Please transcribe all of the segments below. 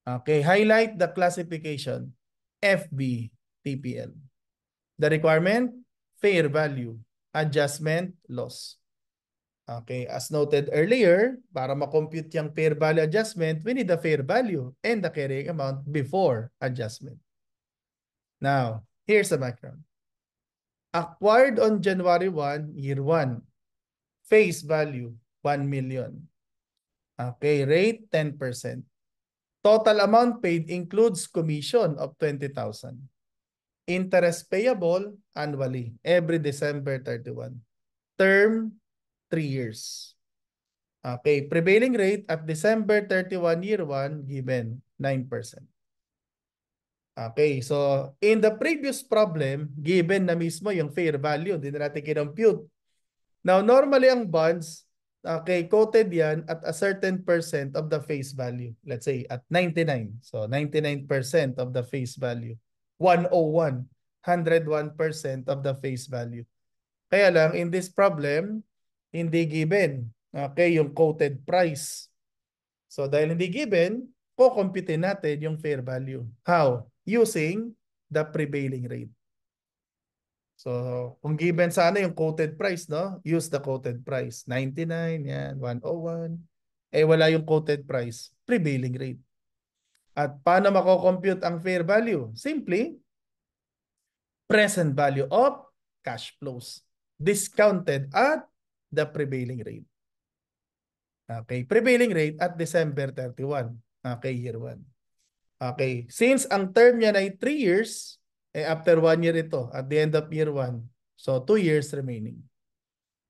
Okay, highlight the classification FB TPL. The requirement, fair value, adjustment, loss. Okay, as noted earlier, para ma-compute yung fair value adjustment, we need the fair value and the carrying amount before adjustment. Now, here's the background. Acquired on January 1, year 1. Face value, 1 million. Okay, rate 10%. Total amount paid includes commission of 20,000. Interest payable annually, every December 31. Term, 3 years. Okay, prevailing rate at December 31, year 1, given 9%. Okay, so in the previous problem, given na mismo yung fair value, hindi na natin kinompute. Now, normally ang bonds, okay, quoted yan at a certain percent of the face value. Let's say at 99. So 99% of the face value. 101. 101% of the face value. Kaya lang, in this problem, hindi given. Okay, yung quoted price. So dahil hindi given, kukumpitin natin yung fair value. How? Using the prevailing rate. So, kung given sana yung quoted price, no? Use the quoted price. 99, yan, 101. Eh, wala yung quoted price. Prevailing rate. At paano mako-compute ang fair value? Simply, present value of cash flows. Discounted at the prevailing rate. Okay, prevailing rate at December 31. Okay, year 1. Okay, since ang term niya ay 3 years, eh after 1 year ito, at the end of year 1, so 2 years remaining.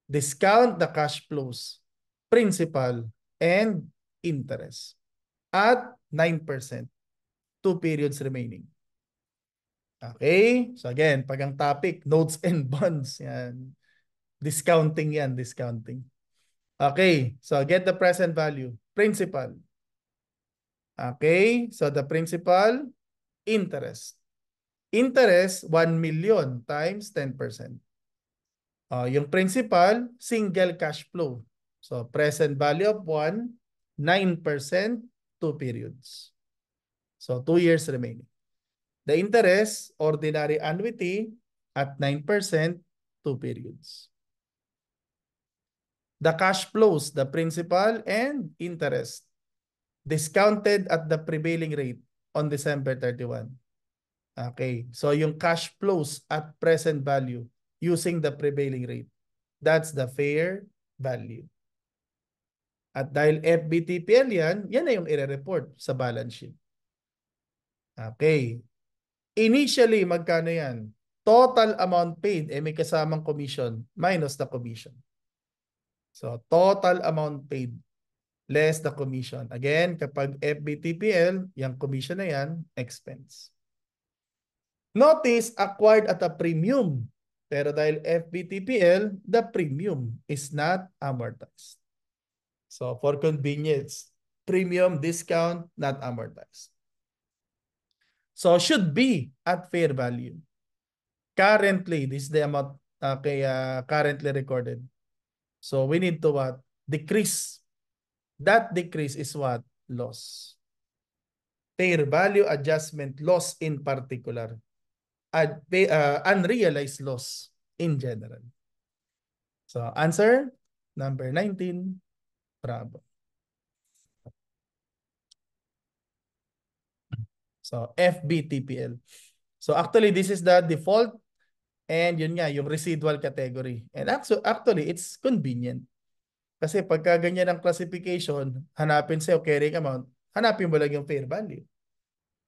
Discount the cash flows, principal, and interest at 9%. 2 periods remaining. Okay, so again, pag ang topic, notes and bonds, yan. Discounting yan, discounting. Okay, so get the present value, principal. Okay, so the principal, interest. Interest, 1 million times 10%. Yung principal, single cash flow. So present value of 1, 9%, 2 periods. So 2 years remaining. The interest, ordinary annuity at 9%, 2 periods. The cash flows, the principal and interest, discounted at the prevailing rate on December 31. Okay, so yung cash flows at present value using the prevailing rate. That's the fair value. At dahil FBTPL yan na yung i-report sa balance sheet. Okay. Initially, magkano yan? Total amount paid, may kasamang commission minus the commission. So, total amount paid less the commission. Again, kapag FBTPL, yung commission na yan, expense. Notice, acquired at a premium. Pero dahil FBTPL, the premium is not amortized. So, for convenience, premium discount not amortized. So, should be at fair value. Currently, this is the amount currently recorded. So, we need to what? Decrease. That decrease is what? Loss. Fair value adjustment loss in particular. Unrealized loss in general. So, answer number 19. Bravo. So, FBTPL. So, actually, this is the default and yun nga, yung residual category. And actually, it's convenient. Kasi pagka ganyan ang classification, hanapin sa'yo carrying amount, hanapin mo lang yung fair value.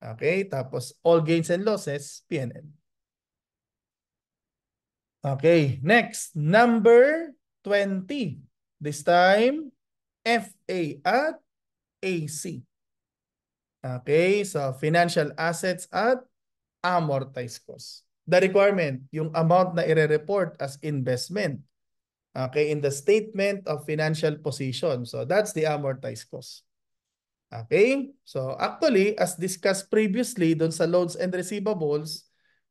Okay, tapos all gains and losses, P&L. Okay, next, number 20. This time, FA at AC. Okay, so financial assets at amortized cost. The requirement, yung amount na i-report as investment. Okay, in the statement of financial position. So that's the amortized cost. Okay, so actually, as discussed previously dun sa loans and receivables,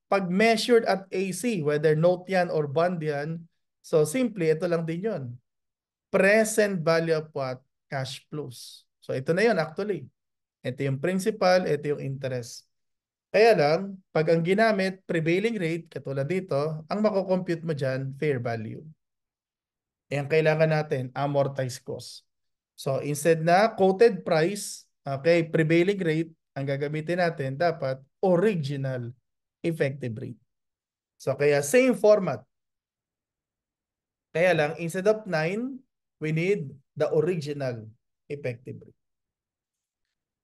pag measured at AC, whether note yan or bond yan, so simply, ito lang din yun. Present value of what? Cash flows. So ito na yun actually. Ito yung principal, ito yung interest. Kaya lang, pag ang ginamit, prevailing rate, katulad dito, ang makocompute mo dyan, fair value. E ang kailangan natin, amortized cost. So instead na quoted price, okay, prevailing rate, ang gagamitin natin dapat original effective rate. So kaya same format. Kaya lang, instead of 9, we need the original effective rate.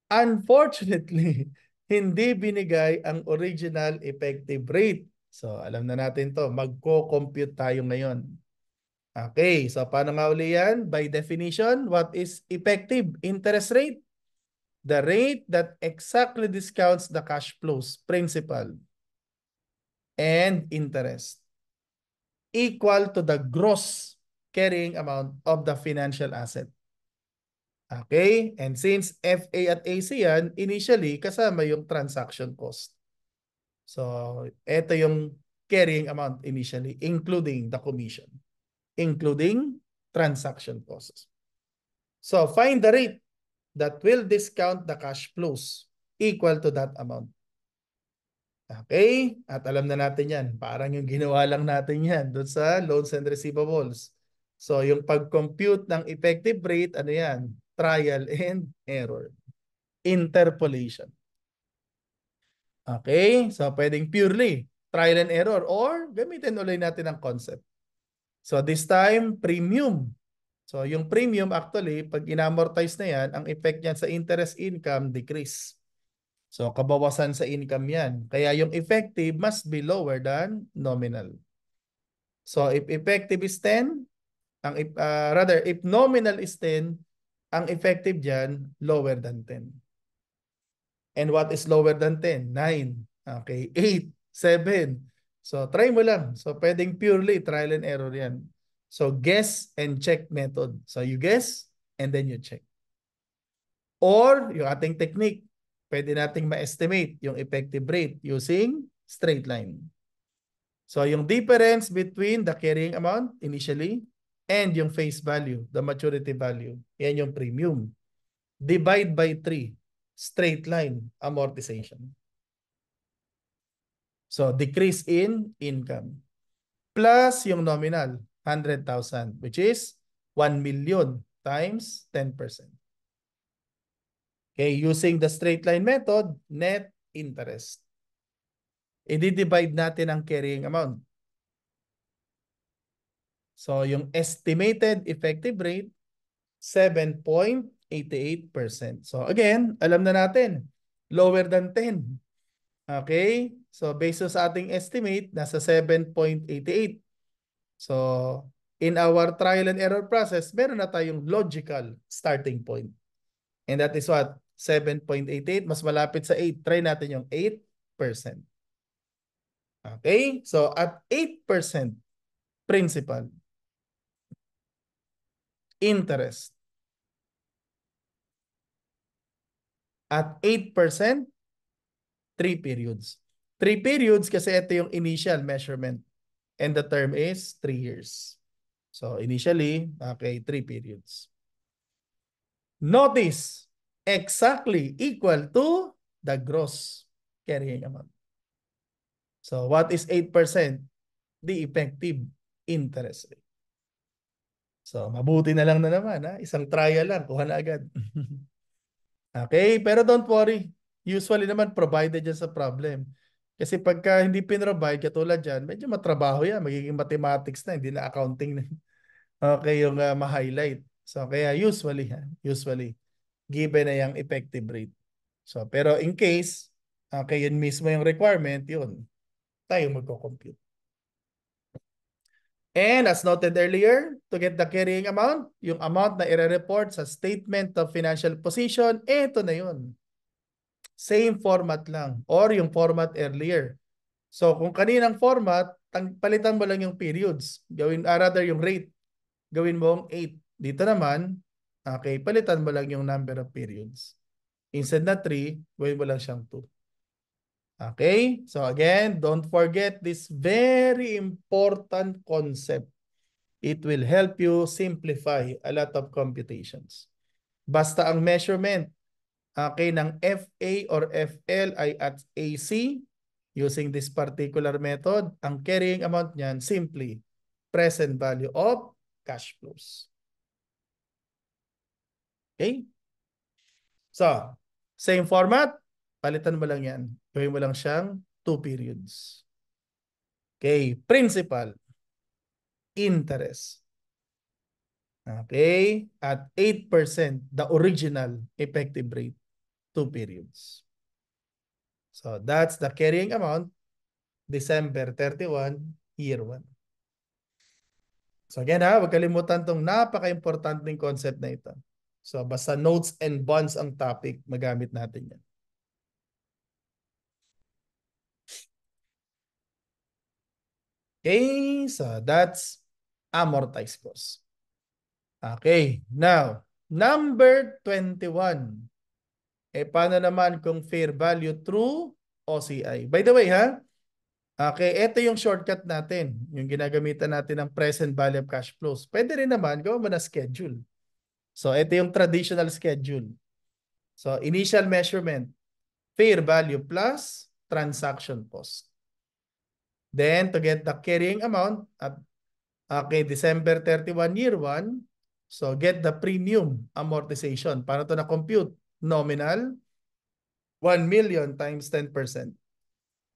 Unfortunately, hindi binigay ang original effective rate. So alam na natin to, magko-compute tayo ngayon. Okay, so paano nga uli yan? By definition, what is effective interest rate? The rate that exactly discounts the cash flows, principal, and interest, equal to the gross carrying amount of the financial asset. Okay? And since FA at AC yan, initially, kasama yung transaction cost. So, ito yung carrying amount initially, including the commission, including transaction costs. So, find the rate that will discount the cash flows equal to that amount. Okay? At alam na natin yan. Parang yung ginawa lang natin yan doon sa loans and receivables. So, yung pag-compute ng effective rate, ano yan? Trial and error. Interpolation. Okay? So, pwedeng purely trial and error or gamitin ulit natin ang concept. So, this time, premium. So, yung premium actually, pag inamortize na yan, ang effect niyan sa interest income decrease. So, kabawasan sa income yan. Kaya yung effective must be lower than nominal. So, if effective is 10, rather, if nominal is 10, ang effective dyan, lower than 10. And what is lower than 10? 9. Okay, 8, 7. So, try mo lang. So, pwedeng purely trial and error yan. So, guess and check method. So, you guess and then you check. Or, yung ating technique, pwede nating ma-estimate yung effective rate using straight line. So, yung difference between the carrying amount initially and yung face value, the maturity value, yan yung premium. Divide by 3, straight line amortization. So, decrease in income. Plus yung nominal, 100,000, which is 1 million times 10%. Okay, using the straight line method, net interest. I-divide natin ang carrying amount. So, yung estimated effective rate, 7.88%. So, again, alam na natin, lower than 10. Okay? So, based sa ating estimate, nasa 7.88. So, in our trial and error process, meron na tayong logical starting point. And that is what? 7.88, mas malapit sa 8. Try natin yung 8%. Okay? So, at 8% principal, interest, at 8%, 3 periods. 3 periods kasi ito yung initial measurement. And the term is 3 years. So, initially, okay, 3 periods. Notice, exactly equal to the gross carrying amount. So, what is 8%? The effective interest rate. So, mabuti na lang na naman. Ha? Isang trial lang, kuha na agad. Okay, pero don't worry. Usually naman provided yan sa problem. Kasi pagka hindi pinrovide, katulad dyan, medyo matrabaho yan. Magiging mathematics na, hindi na accounting na. Okay, yung ma-highlight. So, kaya usually, given na yung effective rate. So, pero in case, okay, yun mismo yung requirement, yun, tayo magko-compute. And as noted earlier, to get the carrying amount, yung amount na i-report sa statement of financial position, eto na yun. Same format lang or yung format earlier. So kung kaninang format, palitan mo lang yung periods. Gawin, rather yung rate. Gawin mo 8. Dito naman, okay, palitan mo lang yung number of periods. Instead na 3, gawin mo lang siyang 2. Okay? So again, don't forget this very important concept. It will help you simplify a lot of computations. Basta ang measurement, okay, ng FA or FL ay at AC using this particular method, ang carrying amount niyan simply present value of cash flows. Okay? So, same format, palitan mo lang yan. Gawin mo lang siyang 2 periods. Okay, principal, interest. Okay, at 8%, the original effective rate, 2 periods. So, that's the carrying amount, December 31, year 1. So again ha, huwag kalimutan itong napaka-importanting concept na ito. So basta notes and bonds ang topic, magamit natin yan. Okay, so that's amortized cost. Okay, now, number 21. Paano naman kung fair value through OCI? By the way ha, okay, ito yung shortcut natin. Yung ginagamitan natin ng present value of cash flows. Pwede rin naman, gawin mo na schedule. So ito yung traditional schedule. So initial measurement, fair value plus transaction cost. Then to get the carrying amount at okay, December 31 year 1, so get the premium amortization. Para to na-compute? Nominal, 1 million times 10%.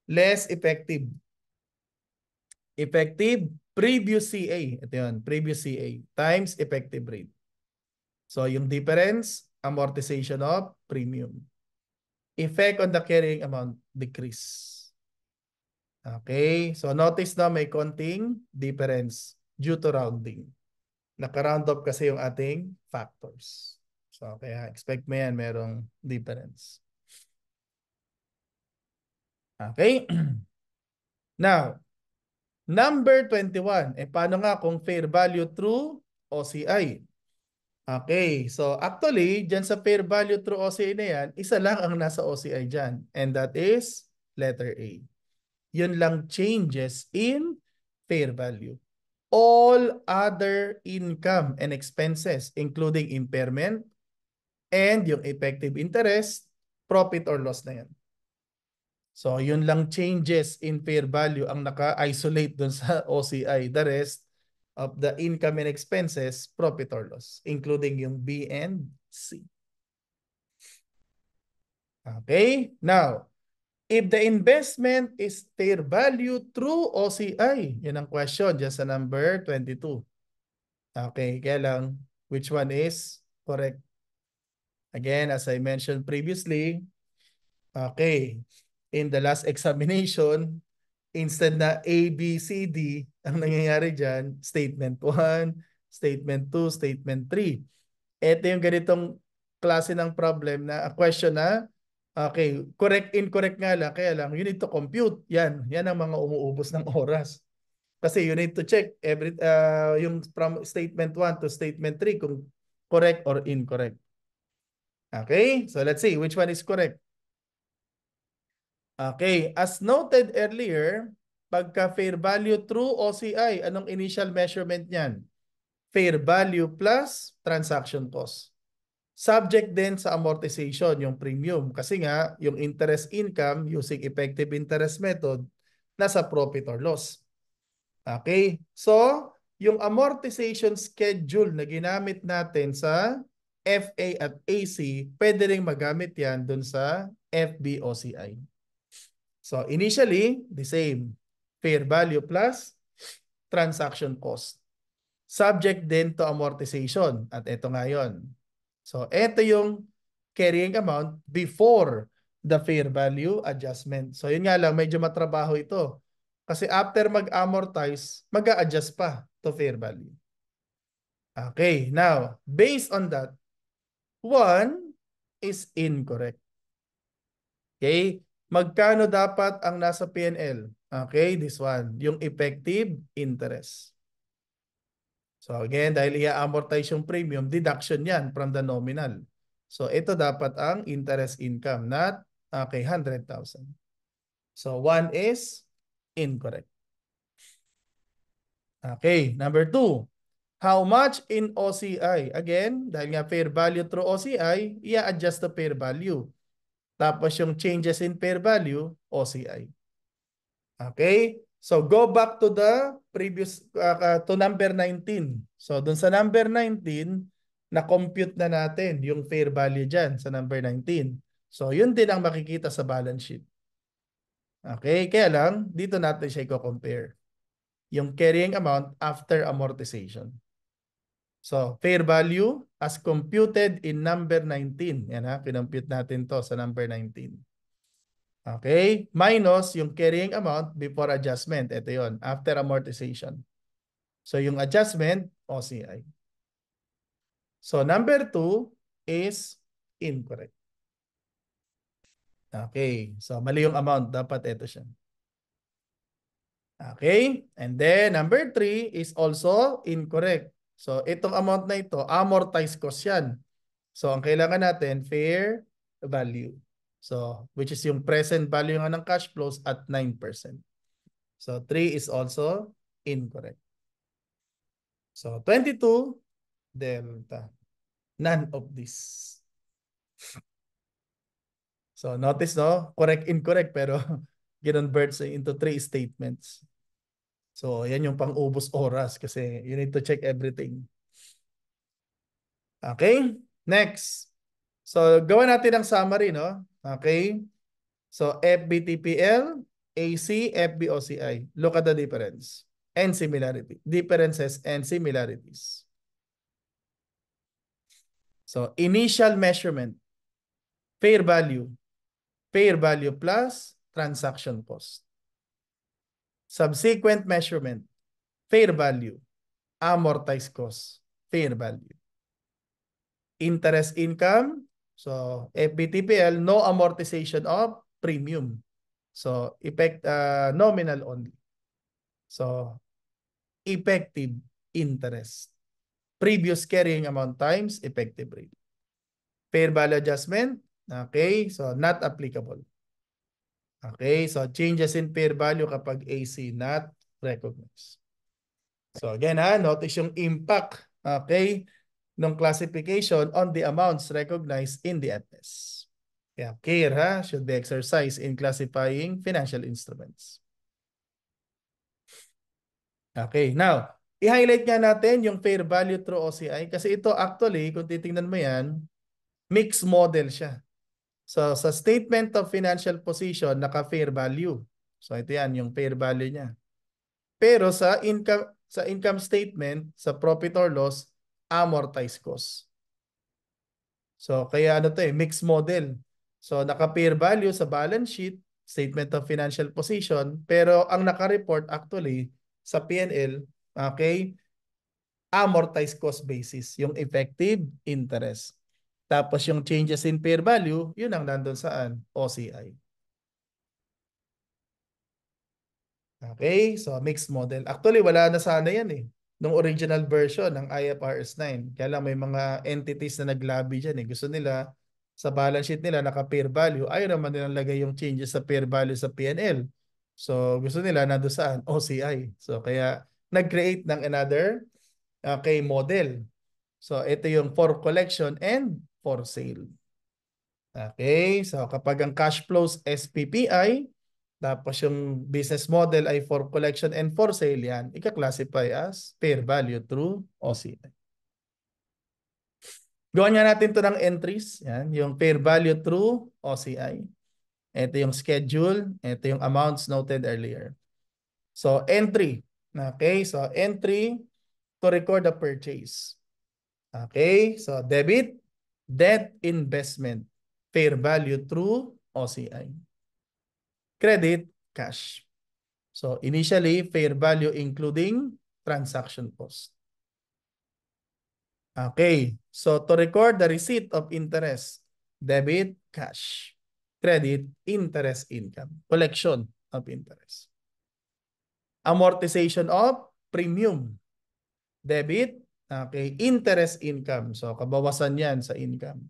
Less effective. Effective previous CA. Ito yun, previous CA times effective rate. So yung difference, amortization of premium. Effect on the carrying amount, decrease. Okay, so notice na may konting difference due to rounding. Naka-round up kasi yung ating factors. So kaya expect mo yan, merong difference. Okay? Now, number 21. Paano nga kung fair value through OCI? Okay, so actually, dyan sa fair value through OCI na yan, isa lang ang nasa OCI dyan. And that is letter A. Yun lang changes in fair value. All other income and expenses, including impairment and yung effective interest, profit or loss na yan. So, yun lang changes in fair value ang naka-isolate dun sa OCI. The rest of the income and expenses, profit or loss, including yung B and C. Okay, now, if the investment is fair value through OCI, yun ang question dyan sa number 22. Okay, kaya lang, which one is correct? Again, as I mentioned previously, okay, in the last examination, instead na A, B, C, D, ang nangyayari dyan, statement 1, statement 2, statement 3. Ito yung ganitong klase ng problem na a question na okay, correct, incorrect nga lang, kaya lang, you need to compute. Yan ang mga umuubos ng oras. Kasi you need to check every yung from statement 1 to statement 3 kung correct or incorrect. Okay, so let's see which one is correct. Okay, as noted earlier, pagka fair value through OCI, anong initial measurement niyan? Fair value plus transaction cost. Subject din sa amortization, yung premium. Kasi nga, yung interest income using effective interest method, nasa profit or loss. Okay? So, yung amortization schedule na ginamit natin sa FA at AC, pwede rin magamit yan dun sa FBOCI. So, initially, the same. Fair value plus transaction cost. Subject din to amortization. At ito nga yun. So, ito yung carrying amount before the fair value adjustment. So, yun nga lang, medyo matrabaho ito. Kasi after mag-amortize, mag-a-adjust pa to fair value. Okay, now, based on that, one is incorrect. Okay, magkano dapat ang nasa PNL? Okay, this one, yung effective interest. So again, dahil i-amortize yung premium, deduction yan from the nominal. So ito dapat ang interest income, not okay, 100,000. So one is incorrect. Okay, number 2. How much in OCI? Again, dahil nga fair value through OCI, i-adjust to fair value. Tapos yung changes in fair value, OCI. Okay? So go back to the previous, to number 19. So dun sa number 19, na-compute na natin yung fair value dyan sa number 19. So yun din ang makikita sa balance sheet. Okay? Kaya lang, dito natin siya i-compare. Yung carrying amount after amortization. So, fair value as computed in number 19. Yan ha, kinompute natin to sa number 19. Okay? Minus yung carrying amount before adjustment. Ito yon after amortization. So, yung adjustment, OCI. So, number 2 is incorrect. Okay. So, mali yung amount. Dapat ito siya. Okay? And then, number 3 is also incorrect. So, itong amount na ito, amortized cost yan. So, ang kailangan natin, fair value. So, which is yung present value nga ng cash flows at 9%. So, 3 is also incorrect. So, 22, delta. None of this. So, notice, no? Correct, incorrect, pero ginonvert into 3 statements. So, yan yung pang-ubos oras kasi you need to check everything. Okay? Next. So, gawa natin ang summary, no? Okay? So, FBTPL, AC, FBOCI. Look at the difference and similarity. Differences and similarities. So, initial measurement, fair value plus transaction cost. Subsequent measurement, fair value, amortized cost, fair value. Interest income, so FBTPL, no amortization of premium. So effect nominal only. So effective interest. Previous carrying amount times effective rate. Fair value adjustment, okay, so not applicable. Okay, so changes in fair value kapag AC not recognized. So again ha, notice yung impact, okay, ng classification on the amounts recognized in the FS. Kaya care ha, should be exercised in classifying financial instruments. Okay, now, i-highlight nga natin yung fair value through OCI kasi ito actually, kung titingnan mo yan, mixed model siya. So, sa statement of financial position, naka-fair value. So, ito yan, yung fair value niya. Pero sa income statement, sa profit or loss, amortized cost. So, kaya ano to mixed model. So, naka-fair value sa balance sheet, statement of financial position, pero ang naka-report actually sa P&L, okay, amortized cost basis, yung effective interest. Tapos yung changes in fair value, yun ang nandun saan? OCI. Okay, so mixed model. Actually, wala na sana yan nung original version ng IFRS 9. Kaya lang may mga entities na naglabi dyan Gusto nila sa balance sheet nila naka-fair value. Ayaw naman nilang lagay yung changes sa fair value sa P&L. So gusto nila nandun saan? OCI. So kaya nag-create ng another model. So ito yung for collection and for sale. Okay, so kapag ang cash flows SPPI, tapos yung business model ay for collection and for sale yan, ika-classify as fair value through OCI. Gawan nga natin to ng entries. Yan, yung fair value through OCI. Ito yung schedule. Ito yung amounts noted earlier. So, entry. Okay, so entry to record the purchase. Okay, so debit, debt investment, fair value through OCI. Credit, cash. So initially, fair value including transaction cost. Okay, so to record the receipt of interest, debit, cash. Credit, interest income. Collection of interest. Amortization of premium. Debit, okay, interest income. So kabawasan yan sa income.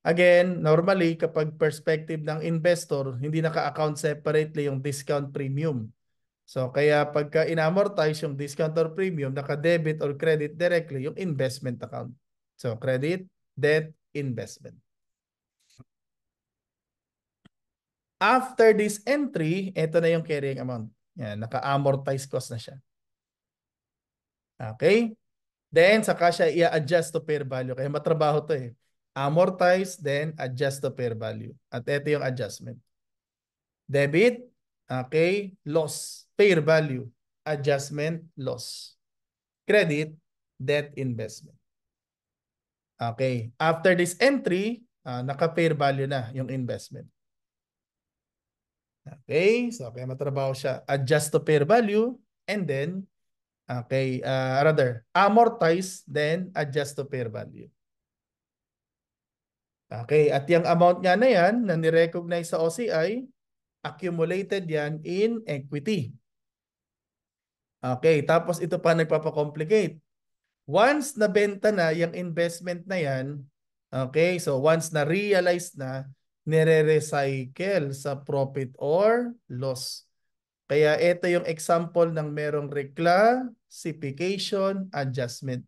Again, normally kapag perspective ng investor, hindi naka-account separately yung discount premium. So kaya pagka inamortize yung discount or premium, naka-debit or credit directly yung investment account. So credit, debt, investment. After this entry, ito na yung carrying amount. Yan, naka-amortize cost na siya. Okay? Then, saka siya i-adjust to fair value. Kaya matrabaho to eh. Amortize, then adjust to fair value. At ito yung adjustment. Debit, okay, loss. Fair value, adjustment, loss. Credit, debt, investment. Okay. After this entry, naka-fair value na yung investment. Okay. So, kaya matrabaho siya. Adjust to fair value and then, okay, rather, amortize, then adjust to fair value. Okay. At yung amount nga na yan, na nirecognize sa OCI, accumulated yan in equity. Okay. Tapos ito pa nagpapakomplicate. Once nabenta na yung investment na yan, okay, so once na-realize na, nire-recycle sa profit or loss. Kaya ito yung example ng merong reclassification adjustment.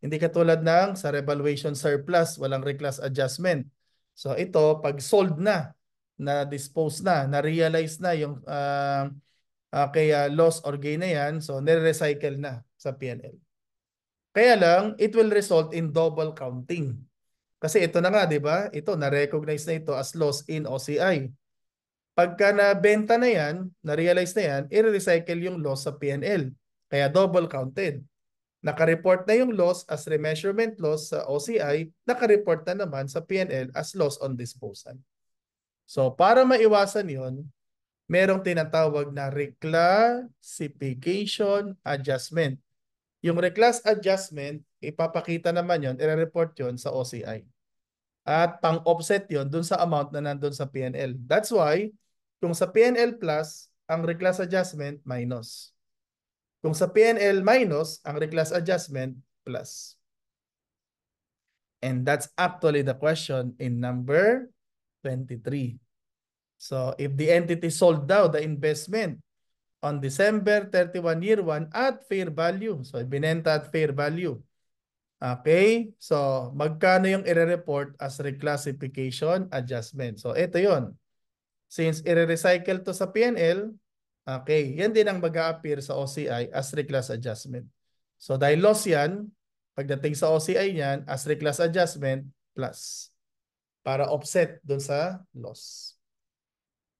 Hindi katulad ng sa revaluation surplus, walang reclass adjustment. So ito, pag sold na, na-dispose na, na-realize na yung kaya loss or gain na yan, so nire-recycle na sa P&L. Kaya lang, it will result in double counting. Kasi ito na nga, di ba? Ito, na-recognize na ito as loss in OCI. Pagka nabenta na yan, na-realize na yan, i-recycle yung loss sa P&L. Kaya double counted. Naka-report na yung loss as remeasurement loss sa OCI, naka-report na naman sa P&L as loss on disposal. So, para maiwasan yon, merong tinatawag na reclassification adjustment. Yung reclass adjustment, ipapakita naman yon, i-report yon sa OCI. At pang-offset yon dun sa amount na nandun sa P&L. That's why, kung sa P&L plus, ang reclass adjustment minus. Kung sa P&L minus, ang reclass adjustment plus. And that's actually the question in number 23. So, if the entity sold down the investment on December 31 year 1 at fair value. So, binenta at fair value. Okay? So, magkano yung i-report as reclassification adjustment? So, ito yon. Since i-recycle to sa P&L, okay, yan din ang mag-a-appear sa OCI as reclass adjustment. So, dahil loss yan, pagdating sa OCI yan, as reclass adjustment plus. Para offset dun sa loss.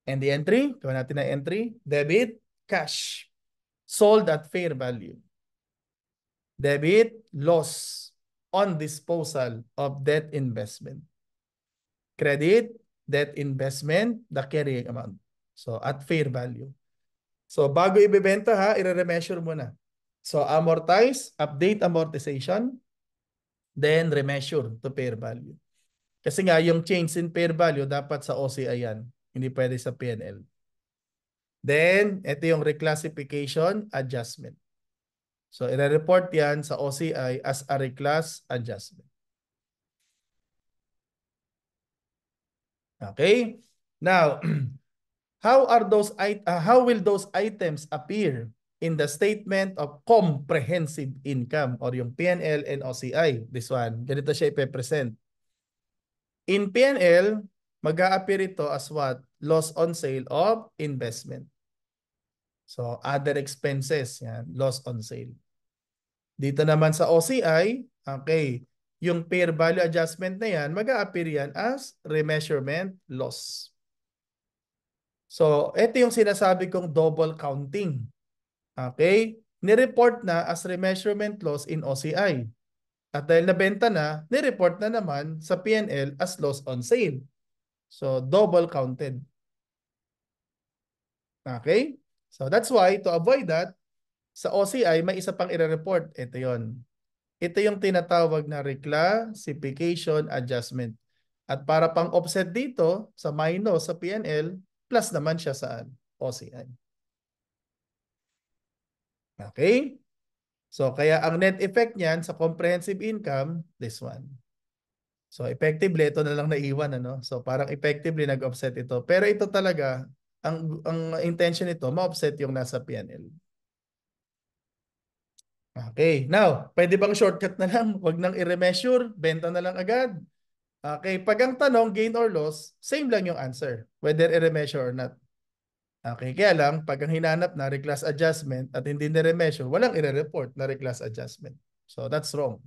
And the entry, gawin natin na entry, debit, cash. Sold at fair value. Debit, loss on disposal of debt investment. Credit, debt investment, the carrying amount. So, at fair value. So, bago ibebenta ha, i-remeasure mo na. So, amortize, update amortization, then remeasure to fair value. Kasi nga, yung change in fair value dapat sa OCI yan. Hindi pwede sa P&L. Then, ito yung reclassification adjustment. So, i-report yan sa OCI as a reclass adjustment. Okay? Now, how will those items appear in the statement of comprehensive income or yung P&L and OCI? This one. Ganito siya ipe-present. In P&L, mag-a-appear ito as what? Loss on sale of investment. So, other expenses. Yan, loss on sale. Dito naman sa OCI, okay, yung fair value adjustment na yan, mag-a-appear yan as remeasurement loss. So, ito yung sinasabi kong double counting. Okay? Nireport na as remeasurement loss in OCI. At dahil nabenta na, nireport na naman sa P&L as loss on sale. So, double counted. Okay? So, that's why, to avoid that, sa OCI, may isa pang i-report. Ito yon. Ito yung tinatawag na reclassification adjustment. At para pang offset dito, sa minus sa P&L, plus naman siya saan? OCI. Okay? So, kaya ang net effect niyan sa comprehensive income, this one. So, effectively, ito na lang naiwan. Ano? So, parang effectively nag-offset ito. Pero ito talaga, ang intention nito, ma-offset yung nasa P&L. Okay, now, pwede bang shortcut na lang? Huwag nang i-remeasure, benta na lang agad. Okay, pag ang tanong, gain or loss, same lang yung answer, whether i-remeasure or not. Okay, kaya lang, pag ang hinanap na reclass adjustment at hindi na-remeasure, walang i-report na reclass adjustment. So, that's wrong.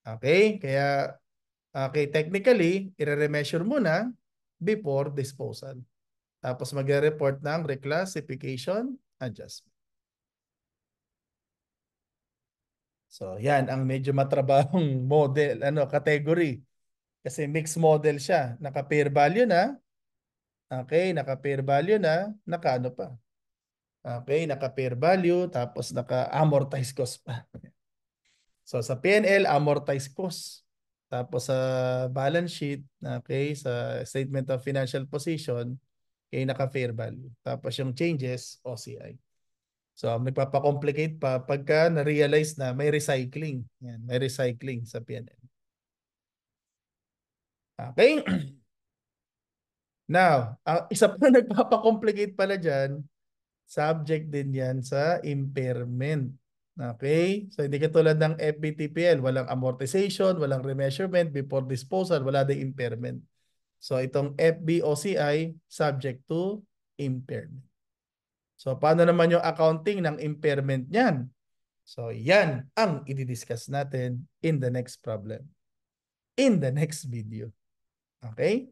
Okay, kaya, okay, technically, i-remeasure muna before disposal. Tapos magre-report ng reclassification adjustment. So, yan ang medyo matrabahong model, category. Kasi mixed model siya. Naka-pair value na. Okay, naka-pair value na. Naka-ano pa. Okay, naka-pair value. Tapos naka-amortize cost pa. So, sa P&L, amortize cost. Tapos sa balance sheet, okay, sa statement of financial position, okay, naka-fair value. Tapos yung changes, OCI. So, nagpapakomplicate pa pagka na-realize na may recycling. Yan, may recycling sa P&L. Okay? Now, isa pa nagpapakomplicate pala dyan, subject din yan sa impairment. Okay? So, hindi katulad ng FVTPL, walang amortization, walang remeasurement, before disposal, wala ding impairment. So, itong FBOCI, subject to impairment. So, paano naman yung accounting ng impairment niyan? So, yan ang i-discuss natin in the next problem. In the next video. Okay?